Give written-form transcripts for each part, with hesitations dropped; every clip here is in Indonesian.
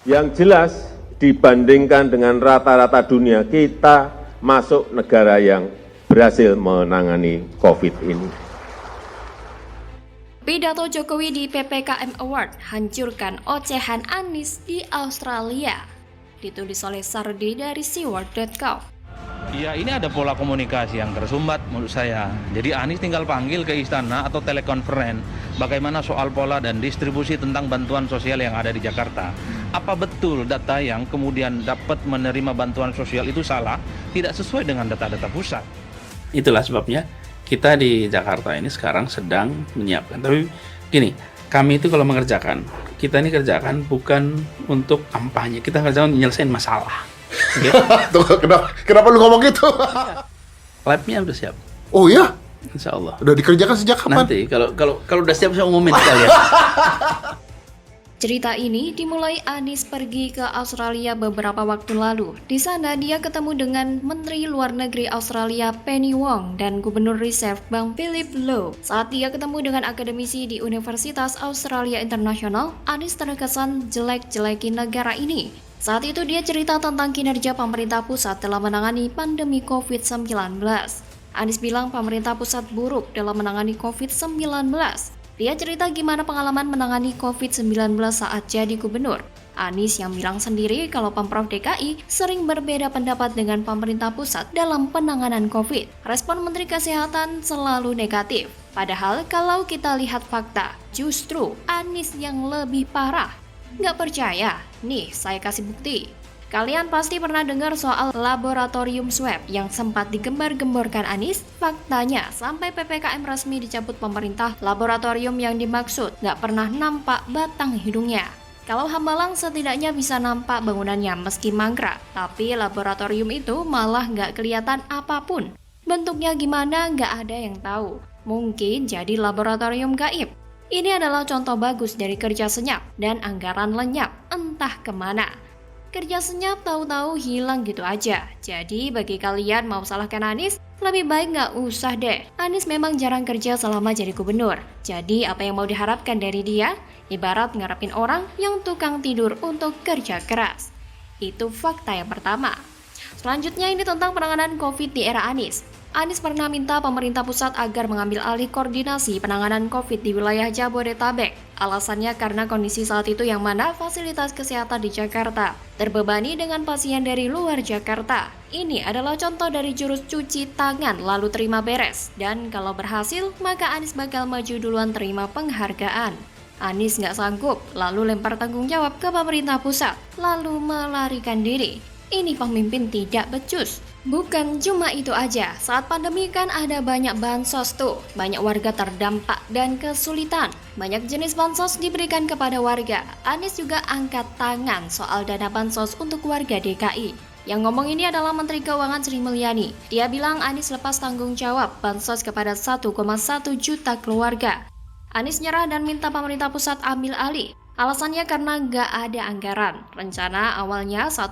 Yang jelas dibandingkan dengan rata-rata dunia, kita masuk negara yang berhasil menangani COVID ini. Pidato Jokowi di PPKM Award hancurkan ocehan Anies di Australia. Ditulis oleh Sardi dari SeaWorld.com. Ya, ini ada pola komunikasi yang tersumbat menurut saya. Jadi Anies tinggal panggil ke istana atau telekonferen bagaimana soal pola dan distribusi tentang bantuan sosial yang ada di Jakarta. Apa betul data yang kemudian dapat menerima bantuan sosial itu salah, tidak sesuai dengan data-data pusat? Itulah sebabnya kita di Jakarta ini sekarang sedang menyiapkan. Tapi gini, kami itu kalau mengerjakan, kita ini kerjakan bukan untuk kampanye, kita kerjakan menyelesaikan masalah. Okay? Tuh, kenapa lu ngomong gitu? Labnya udah siap. Oh iya? Insya Allah. Udah dikerjakan sejak kapan? Nanti kalau udah siap saya umumin sekalian. Cerita ini dimulai Anies pergi ke Australia beberapa waktu lalu. Di sana dia ketemu dengan Menteri Luar Negeri Australia Penny Wong dan Gubernur Reserve Bank Philip Lowe. Saat dia ketemu dengan akademisi di Universitas Australia International, Anies terkesan jelek-jelekin negara ini. Saat itu dia cerita tentang kinerja pemerintah pusat dalam menangani pandemi COVID-19. Anies bilang pemerintah pusat buruk dalam menangani COVID-19. Dia cerita gimana pengalaman menangani COVID-19 saat jadi gubernur. Anies yang bilang sendiri kalau Pemprov DKI sering berbeda pendapat dengan pemerintah pusat dalam penanganan COVID. Respon Menteri Kesehatan selalu negatif. Padahal kalau kita lihat fakta, justru Anies yang lebih parah. Nggak percaya? Nih, saya kasih bukti. Kalian pasti pernah dengar soal laboratorium swab yang sempat digembar-gemborkan Anies. Faktanya, sampai PPKM resmi dicabut pemerintah, laboratorium yang dimaksud nggak pernah nampak batang hidungnya. Kalau Hambalang setidaknya bisa nampak bangunannya meski mangkrak, tapi laboratorium itu malah nggak kelihatan apapun. Bentuknya gimana nggak ada yang tahu. Mungkin jadi laboratorium gaib. Ini adalah contoh bagus dari kerja senyap dan anggaran lenyap entah kemana. Kerja senyap tahu-tahu hilang gitu aja. Jadi bagi kalian mau salahkan Anies, lebih baik nggak usah deh. Anies memang jarang kerja selama jadi gubernur. Jadi apa yang mau diharapkan dari dia? Ibarat ngarepin orang yang tukang tidur untuk kerja keras. Itu fakta yang pertama. Selanjutnya ini tentang penanganan COVID di era Anies. Anies pernah minta pemerintah pusat agar mengambil alih koordinasi penanganan COVID di wilayah Jabodetabek. Alasannya karena kondisi saat itu yang mana fasilitas kesehatan di Jakarta terbebani dengan pasien dari luar Jakarta. Ini adalah contoh dari jurus cuci tangan lalu terima beres. Dan kalau berhasil, maka Anies bakal maju duluan terima penghargaan. Anies nggak sanggup, lalu lempar tanggung jawab ke pemerintah pusat, lalu melarikan diri. Ini pemimpin tidak becus. Bukan cuma itu aja, saat pandemi kan ada banyak bansos tuh. Banyak warga terdampak dan kesulitan. Banyak jenis bansos diberikan kepada warga. Anies juga angkat tangan soal dana bansos untuk warga DKI. Yang ngomong ini adalah Menteri Keuangan Sri Mulyani. Dia bilang Anies lepas tanggung jawab bansos kepada 1,1 juta keluarga. Anies nyerah dan minta pemerintah pusat ambil alih. Alasannya karena nggak ada anggaran. Rencana awalnya 1,1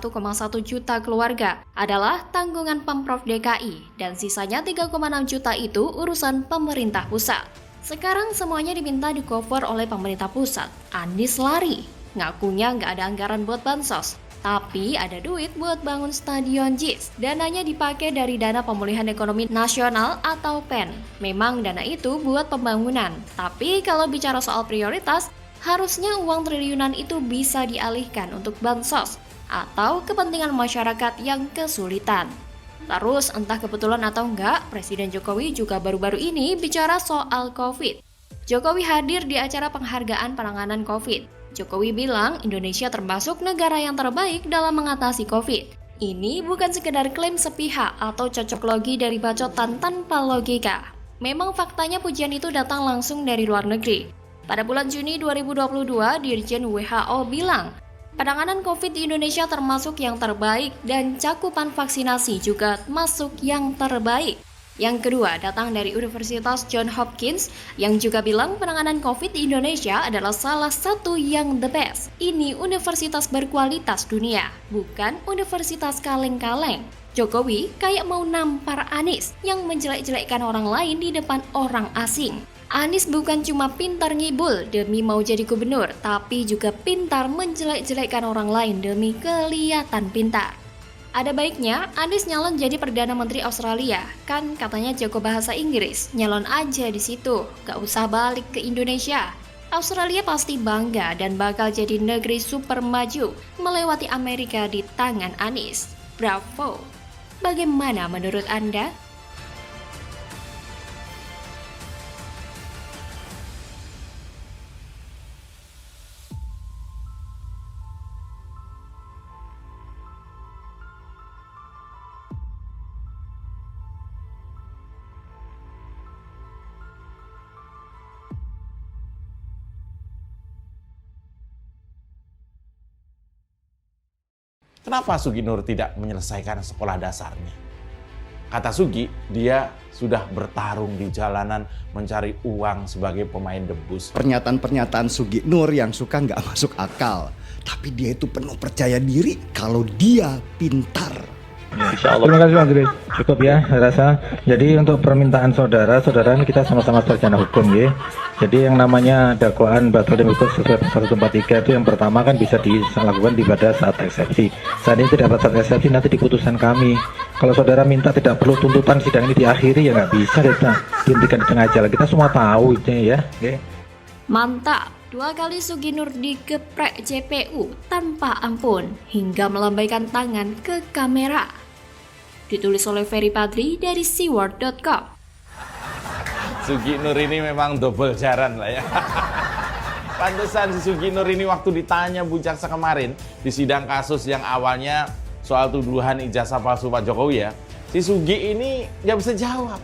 juta keluarga adalah tanggungan Pemprov DKI dan sisanya 3,6 juta itu urusan pemerintah pusat. Sekarang semuanya diminta di-cover oleh pemerintah pusat. Anies lari, ngakunya nggak ada anggaran buat bansos. Tapi ada duit buat bangun stadion JIS. Dananya dipakai dari Dana Pemulihan Ekonomi Nasional atau PEN. Memang dana itu buat pembangunan. Tapi kalau bicara soal prioritas, harusnya uang triliunan itu bisa dialihkan untuk bansos atau kepentingan masyarakat yang kesulitan. Terus entah kebetulan atau enggak, Presiden Jokowi juga baru-baru ini bicara soal COVID. Jokowi hadir di acara penghargaan penanganan COVID. Jokowi bilang Indonesia termasuk negara yang terbaik dalam mengatasi COVID. Ini bukan sekedar klaim sepihak atau cocok logi dari bacotan tanpa logika. Memang faktanya pujian itu datang langsung dari luar negeri. Pada bulan Juni 2022, Dirjen WHO bilang, penanganan COVID di Indonesia termasuk yang terbaik dan cakupan vaksinasi juga masuk yang terbaik. Yang kedua datang dari Universitas Johns Hopkins yang juga bilang penanganan COVID di Indonesia adalah salah satu yang the best. Ini universitas berkualitas dunia, bukan universitas kaleng-kaleng. Jokowi kayak mau nampar Anies yang menjelek-jelekkan orang lain di depan orang asing. Anies bukan cuma pintar ngibul demi mau jadi gubernur, tapi juga pintar menjelek-jelekkan orang lain demi kelihatan pintar. Ada baiknya Anies nyalon jadi Perdana Menteri Australia, kan katanya jago bahasa Inggris, nyalon aja di situ, gak usah balik ke Indonesia. Australia pasti bangga dan bakal jadi negeri super maju, melewati Amerika di tangan Anies. Bravo! Bagaimana menurut Anda? Kenapa Sugi Nur tidak menyelesaikan sekolah dasarnya? Kata Sugi, dia sudah bertarung di jalanan mencari uang sebagai pemain debus. Pernyataan-pernyataan Sugi Nur yang suka nggak masuk akal. Tapi dia itu penuh percaya diri kalau dia pintar. Insya Allah. Terima kasih Mas Grace. Cukup ya, saya rasa. Jadi untuk permintaan saudara ini kita sama-sama sarjana hukum ya. Jadi yang namanya dakwaan batal demi hukum sesuai pasal 143 itu yang pertama kan bisa dilakukan pada saat eksepsi. Saat ini tidak pada saat eksepsi, nanti di putusan kami. Kalau saudara minta tidak perlu tuntutan sidang ini diakhiri ya nggak bisa, kita dihentikan di tengah jalan. Kita semua tahu itu ya. Okay. Mantap! 2 kali Sugi Nur digeprek JPU tanpa ampun hingga melambaikan tangan ke kamera. Ditulis oleh Ferry Padri dari seaworld.com. Sugi Nur ini memang double jaran lah ya. Pantesan si Sugi Nur ini waktu ditanya Bu Jaksa kemarin di sidang kasus yang awalnya soal tuduhan ijazah palsu Pak Jokowi ya, si Sugi ini nggak bisa jawab.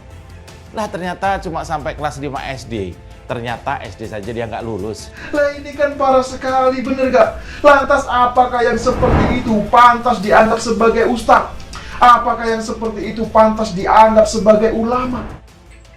Lah ternyata cuma sampai kelas 5 SD. Ternyata SD saja dia nggak lulus. Lah ini kan parah sekali, bener gak? Lantas apakah yang seperti itu pantas dianggap sebagai ustadz? Apakah yang seperti itu pantas dianggap sebagai ulama?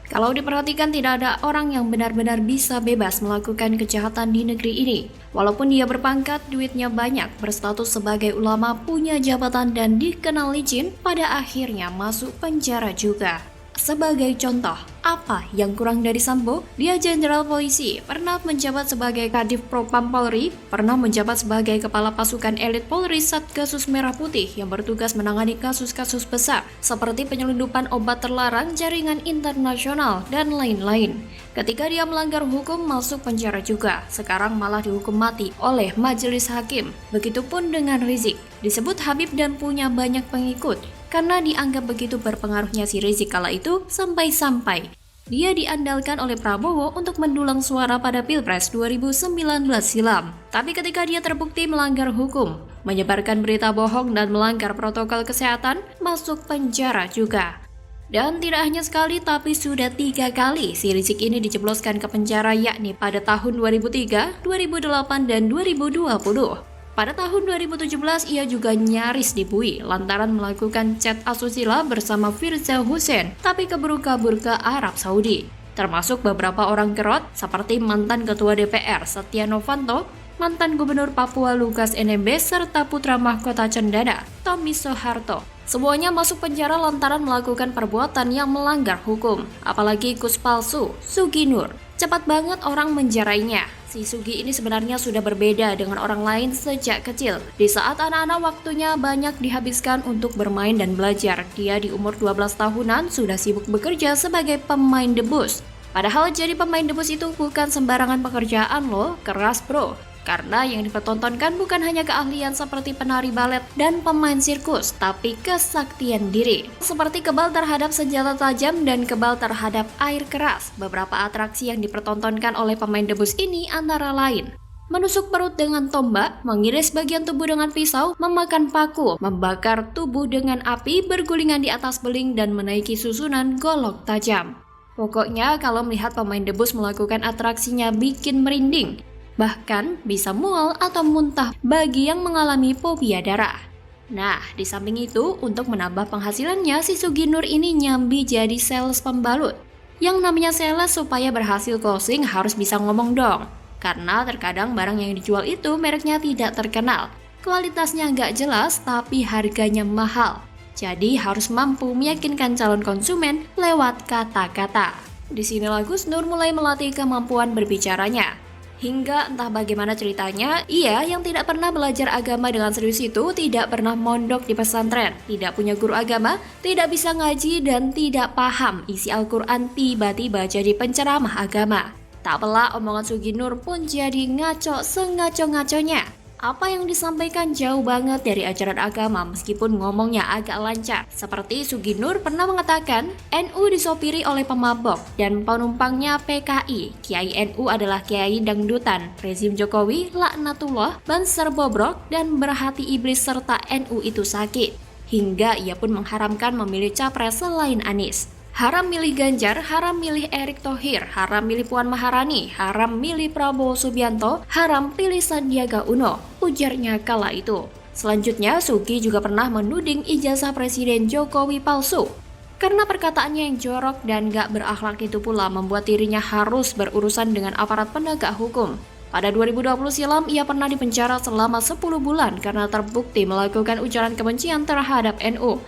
Kalau diperhatikan tidak ada orang yang benar-benar bisa bebas melakukan kejahatan di negeri ini. Walaupun dia berpangkat, duitnya banyak, berstatus sebagai ulama, punya jabatan dan dikenal licin, pada akhirnya masuk penjara juga. Sebagai contoh, apa yang kurang dari Sambo? Dia jenderal polisi, pernah menjabat sebagai Kadif Propam Polri, pernah menjabat sebagai Kepala Pasukan Elit Polri Satgasus Merah Putih yang bertugas menangani kasus-kasus besar seperti penyelundupan obat terlarang, jaringan internasional, dan lain-lain. Ketika dia melanggar hukum, masuk penjara juga. Sekarang malah dihukum mati oleh majelis hakim. Begitupun dengan Rizik, disebut Habib dan punya banyak pengikut. Karena dianggap begitu berpengaruhnya si Rizik kala itu, sampai-sampai dia diandalkan oleh Prabowo untuk mendulang suara pada Pilpres 2019 silam. Tapi ketika dia terbukti melanggar hukum, menyebarkan berita bohong dan melanggar protokol kesehatan, masuk penjara juga. Dan tidak hanya sekali, tapi sudah 3 kali si Rizik ini dijebloskan ke penjara, yakni pada tahun 2003, 2008, dan 2020. Pada tahun 2017, ia juga nyaris dibui lantaran melakukan chat asusila bersama Firza Hussein, tapi keburu kabur ke Arab Saudi. Termasuk beberapa orang kerot seperti mantan Ketua DPR Setia Novanto, mantan Gubernur Papua Lukas NMB, serta putra mahkota Cendana, Tommy Soeharto. Semuanya masuk penjara lantaran melakukan perbuatan yang melanggar hukum. Apalagi Gus palsu, Sugi Nur. Cepat banget orang menjarainya. Si Sugi ini sebenarnya sudah berbeda dengan orang lain sejak kecil. Di saat anak-anak waktunya banyak dihabiskan untuk bermain dan belajar, dia di umur 12 tahunan sudah sibuk bekerja sebagai pemain debus. Padahal jadi pemain debus itu bukan sembarangan pekerjaan loh, keras bro. Karena yang dipertontonkan bukan hanya keahlian seperti penari balet dan pemain sirkus, tapi kesaktian diri. Seperti kebal terhadap senjata tajam dan kebal terhadap air keras. Beberapa atraksi yang dipertontonkan oleh pemain debus ini antara lain: menusuk perut dengan tombak, mengiris bagian tubuh dengan pisau, memakan paku, membakar tubuh dengan api, bergulingan di atas beling, dan menaiki susunan golok tajam. Pokoknya kalau melihat pemain debus melakukan atraksinya bikin merinding. Bahkan bisa mual atau muntah bagi yang mengalami fobia darah. Nah, di samping itu, untuk menambah penghasilannya, si Sugi Nur ini nyambi jadi sales pembalut. Yang namanya sales supaya berhasil closing harus bisa ngomong dong. Karena terkadang barang yang dijual itu mereknya tidak terkenal. Kualitasnya nggak jelas, tapi harganya mahal. Jadi harus mampu meyakinkan calon konsumen lewat kata-kata. Disinilah Gus Nur mulai melatih kemampuan berbicaranya. Hingga entah bagaimana ceritanya, ia yang tidak pernah belajar agama dengan serius itu tidak pernah mondok di pesantren, tidak punya guru agama, tidak bisa ngaji dan tidak paham isi Al-Quran, tiba-tiba jadi penceramah agama. Tak pelak omongan Sugi Nur pun jadi ngaco sengaco-ngaconya. Apa yang disampaikan jauh banget dari ajaran agama meskipun ngomongnya agak lancar. Seperti Sugi Nur pernah mengatakan, NU disopiri oleh pemabok dan penumpangnya PKI. Kiai NU adalah kiai dangdutan, rezim Jokowi, laknatullah, banser bobrok, dan berhati iblis serta NU itu sakit. Hingga ia pun mengharamkan memilih capres selain Anies. Haram milih Ganjar, haram milih Erick Thohir, haram milih Puan Maharani, haram milih Prabowo Subianto, haram pilih Sandiaga Uno, ujarnya kala itu. Selanjutnya, Sugi juga pernah menuding ijazah Presiden Jokowi palsu. Karena perkataannya yang jorok dan gak berakhlak itu pula membuat dirinya harus berurusan dengan aparat penegak hukum. Pada 2020 silam, ia pernah dipenjara selama 10 bulan karena terbukti melakukan ujaran kebencian terhadap NU.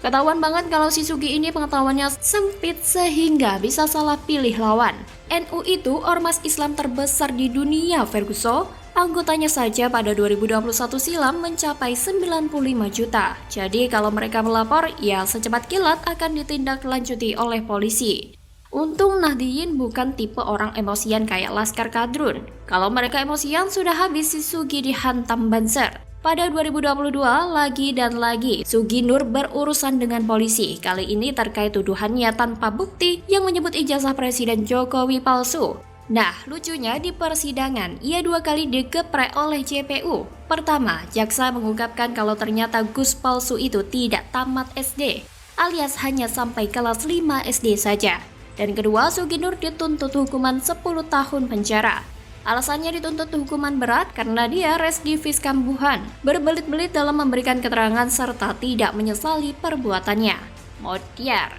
Ketahuan banget kalau si Sugi ini pengetahuannya sempit sehingga bisa salah pilih lawan. NU itu ormas Islam terbesar di dunia, Ferguson. Anggotanya saja pada 2021 silam mencapai 95 juta. Jadi kalau mereka melapor, ya secepat kilat akan ditindaklanjuti oleh polisi. Untung Nahdliyin bukan tipe orang emosian kayak Laskar Kadrun. Kalau mereka emosian, sudah habis si Sugi dihantam banser. Pada 2022, lagi dan lagi, Sugi Nur berurusan dengan polisi. Kali ini terkait tuduhannya tanpa bukti yang menyebut ijazah Presiden Jokowi palsu. Nah, lucunya di persidangan, ia 2 kali digeprek oleh JPU. Pertama, jaksa mengungkapkan kalau ternyata Gus palsu itu tidak tamat SD, alias hanya sampai kelas 5 SD saja. Dan kedua, Sugi Nur dituntut hukuman 10 tahun penjara. Alasannya dituntut hukuman berat karena dia residivis kambuhan, berbelit-belit dalam memberikan keterangan serta tidak menyesali perbuatannya. Modiar.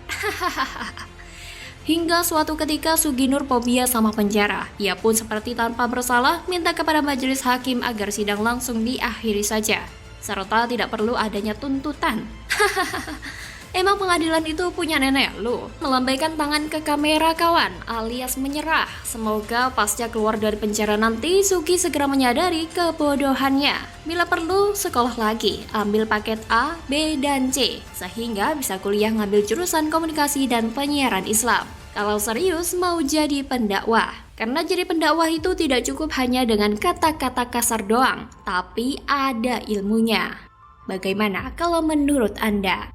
Hingga suatu ketika Sugi Nur fobia sama penjara. Ia pun seperti tanpa bersalah minta kepada majelis hakim agar sidang langsung diakhiri saja, serta tidak perlu adanya tuntutan. Emang pengadilan itu punya nenek lu? Melambaikan tangan ke kamera kawan, alias menyerah. Semoga pasca keluar dari penjara nanti, Sugi segera menyadari kebodohannya. Bila perlu, sekolah lagi, ambil paket A, B, dan C, sehingga bisa kuliah ngambil jurusan komunikasi dan penyiaran Islam. Kalau serius mau jadi pendakwah. Karena jadi pendakwah itu tidak cukup hanya dengan kata-kata kasar doang, tapi ada ilmunya. Bagaimana kalau menurut Anda?